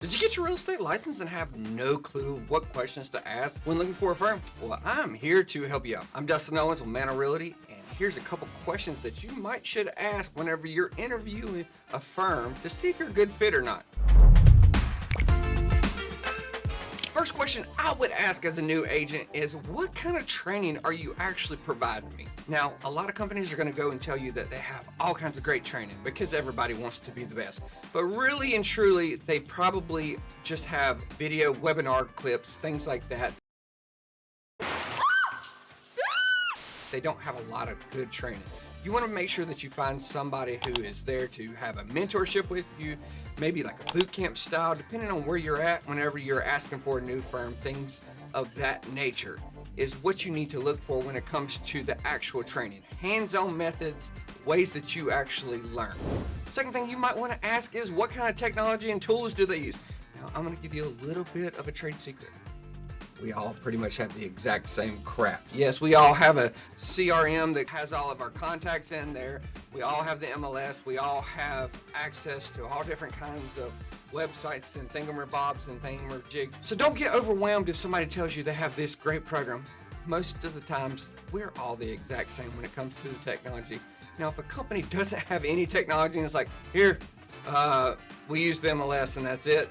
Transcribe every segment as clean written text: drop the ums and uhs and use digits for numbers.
Did you get your real estate license and have no clue what questions to ask when looking for a firm? Well, I'm here to help you out. I'm Dustin Owens with Mantle Realty, and here's a couple questions that you should ask whenever you're interviewing a firm to see if you're a good fit or not. First question I would ask as a new agent is, what kind of training are you actually providing me? Now, a lot of companies are going to go and tell you that they have all kinds of great training because everybody wants to be the best. But really and truly, they probably just have video webinar clips, things like that. They don't have a lot of good training. You want to make sure that you find somebody who is there to have a mentorship with you, maybe like a boot camp style, depending on where you're at whenever you're asking for a new firm. Things of that nature is what you need to look for when it comes to the actual training. Hands-on methods, ways that you actually learn. Second thing you might want to ask is, what kind of technology and tools do they use? Now, I'm going to give you a little bit of a trade secret. We all pretty much have the exact same crap. Yes, we all have a CRM that has all of our contacts in there. We all have the MLS. We all have access to all different kinds of websites and thingamabobs and thingamajigs. So don't get overwhelmed if somebody tells you they have this great program. Most of the times, we're all the exact same when it comes to the technology. Now, if a company doesn't have any technology and it's like, here, we use the MLS and that's it,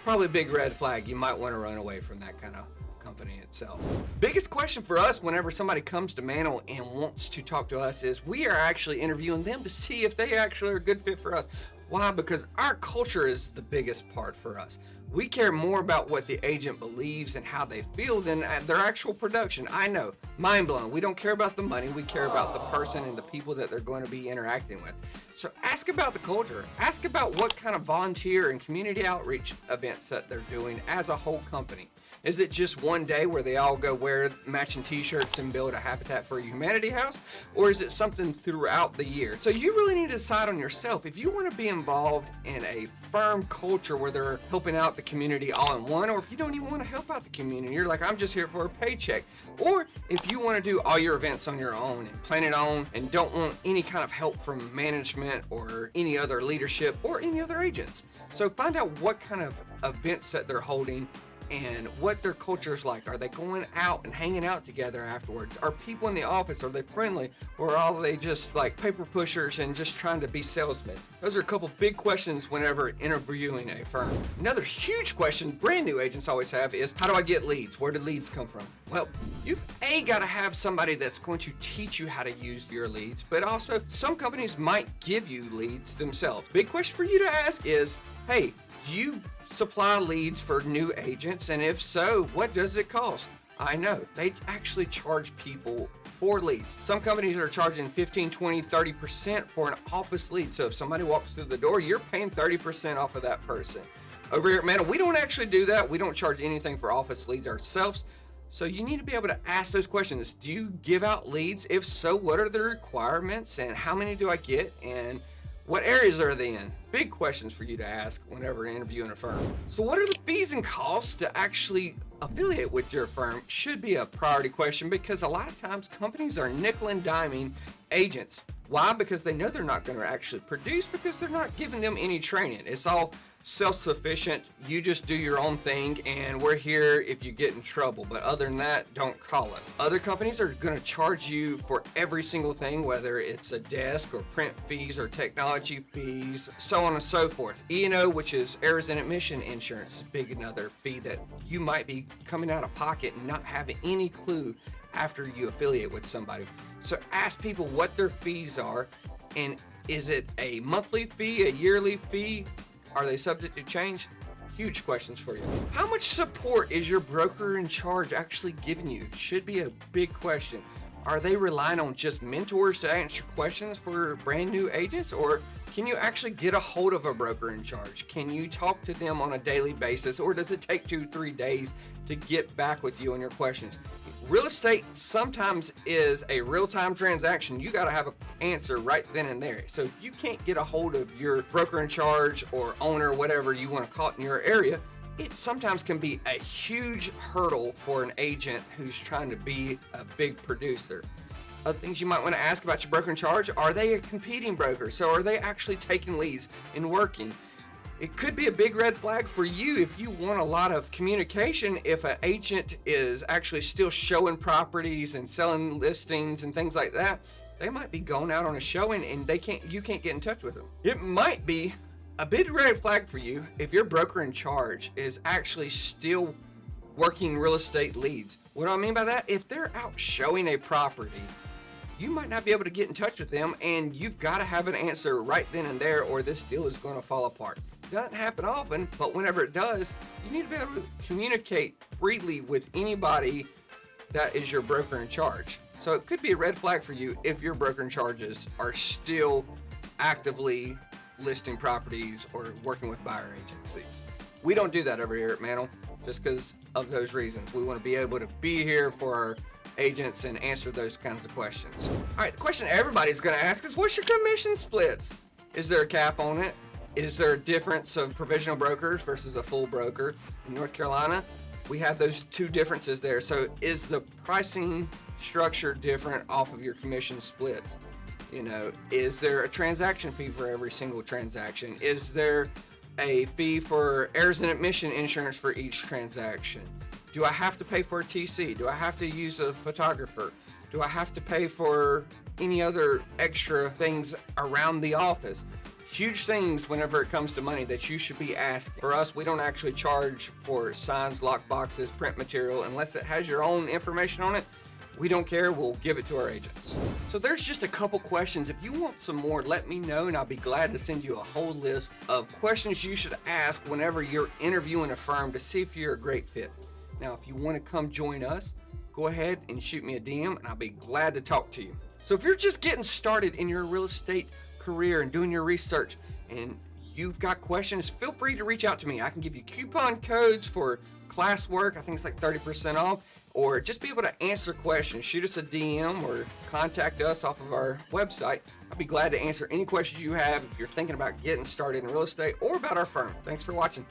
probably a big red flag. You might want to run away from that kind of company itself. Biggest question for us whenever somebody comes to Mantle and wants to talk to us is, we are actually interviewing them to see if they actually are a good fit for us. Why? Because our culture is the biggest part for us. We care more about what the agent believes and how they feel than their actual production. I know, mind blown. We don't care about the money. We care about the person and the people that they're going to be interacting with. So ask about the culture. Ask about what kind of volunteer and community outreach events that they're doing as a whole company. Is it just one day where they all go wear matching t-shirts and build a Habitat for Humanity house? Or is it something throughout the year? So you really need to decide on yourself. If you want to be involved in a firm culture where they're helping out the community all in one, or if you don't even want to help out the community, you're like, I'm just here for a paycheck. Or if you want to do all your events on your own and plan it on and don't want any kind of help from management or any other leadership or any other agents. So find out what kind of events that they're holding and what their culture is like. Are they going out and hanging out together afterwards? Are people in the office, are they friendly? Or are they just like paper pushers and just trying to be salesmen? Those are a couple big questions whenever interviewing a firm. Another huge question brand new agents always have is, how do I get leads? Where do leads come from? Well, you've got to have somebody that's going to teach you how to use your leads, but also some companies might give you leads themselves. Big question for you to ask is, hey, do you supply leads for new agents? And if so, what does it cost? I know they actually charge people for leads. Some companies are charging 15, 20, 30% for an office lead. So if somebody walks through the door, you're paying 30% off of that person. Over here at Mantle, we don't actually do that. We don't charge anything for office leads ourselves. So you need to be able to ask those questions. Do you give out leads? If so, what are the requirements and how many do I get? And what areas are they in? Big questions for you to ask whenever interviewing a firm. So what are the fees and costs to actually affiliate with your firm? Should be a priority question, because a lot of times companies are nickel and diming agents. Why? Because they know they're not going to actually produce, because they're not giving them any training. It's all self-sufficient. You just do your own thing and we're here if you get in trouble, but other than that, don't call us. Other companies are going to charge you for every single thing, whether it's a desk or print fees or technology fees, so on and so forth. E&O, which is errors and admission insurance, is big, another fee that you might be coming out of pocket and not having any clue after you affiliate with somebody. So ask people what their fees are, and is it a monthly fee, a yearly fee? Are they subject to change? Huge questions for you. How much support is your broker in charge actually giving you? Should be a big question. Are they relying on just mentors to answer questions for brand new agents? Or can you actually get a hold of a broker in charge? Can you talk to them on a daily basis? Or does it take 2-3 days to get back with you on your questions? Real estate sometimes is a real-time transaction. You got to have an answer right then and there. So if you can't get a hold of your broker in charge or owner, whatever you want to call it in your area, it sometimes can be a huge hurdle for an agent who's trying to be a big producer. Other things you might want to ask about your broker in charge: are they a competing broker? So are they actually taking leads and working? It could be a big red flag for you if you want a lot of communication. If an agent is actually still showing properties and selling listings and things like that, they might be going out on a showing and you can't get in touch with them. It might be a big red flag for you if your broker in charge is actually still working real estate leads. What do I mean by that? If they're out showing a property, you might not be able to get in touch with them, and you've got to have an answer right then and there, or this deal is going to fall apart. It doesn't happen often, but whenever it does, you need to be able to communicate freely with anybody that is your broker in charge. So it could be a red flag for you if your broker in charges are still actively listing properties or working with buyer agencies. We don't do that over here at Mantle just because of those reasons. We want to be able to be here for our agents and answer those kinds of questions. All right, the question everybody's going to ask is, what's your commission splits? Is there a cap on it? Is there a difference of provisional brokers versus a full broker? In North Carolina, we have those two differences there. So is the pricing structure different off of your commission splits? You know, is there a transaction fee for every single transaction? Is there a fee for errors and admission insurance for each transaction? Do I have to pay for a TC? Do I have to use a photographer? Do I have to pay for any other extra things around the office? Huge things whenever it comes to money that you should be asking. For us, we don't actually charge for signs, lock boxes, print material, unless it has your own information on it. We don't care, we'll give it to our agents. So there's just a couple questions. If you want some more, let me know and I'll be glad to send you a whole list of questions you should ask whenever you're interviewing a firm to see if you're a great fit. Now, if you want to come join us, go ahead and shoot me a DM and I'll be glad to talk to you. So if you're just getting started in your real estate career and doing your research and you've got questions, feel free to reach out to me. I can give you coupon codes for classwork. I think it's like 30% off, or just be able to answer questions. Shoot us a DM or contact us off of our website. I'll be glad to answer any questions you have if you're thinking about getting started in real estate or about our firm. Thanks for watching.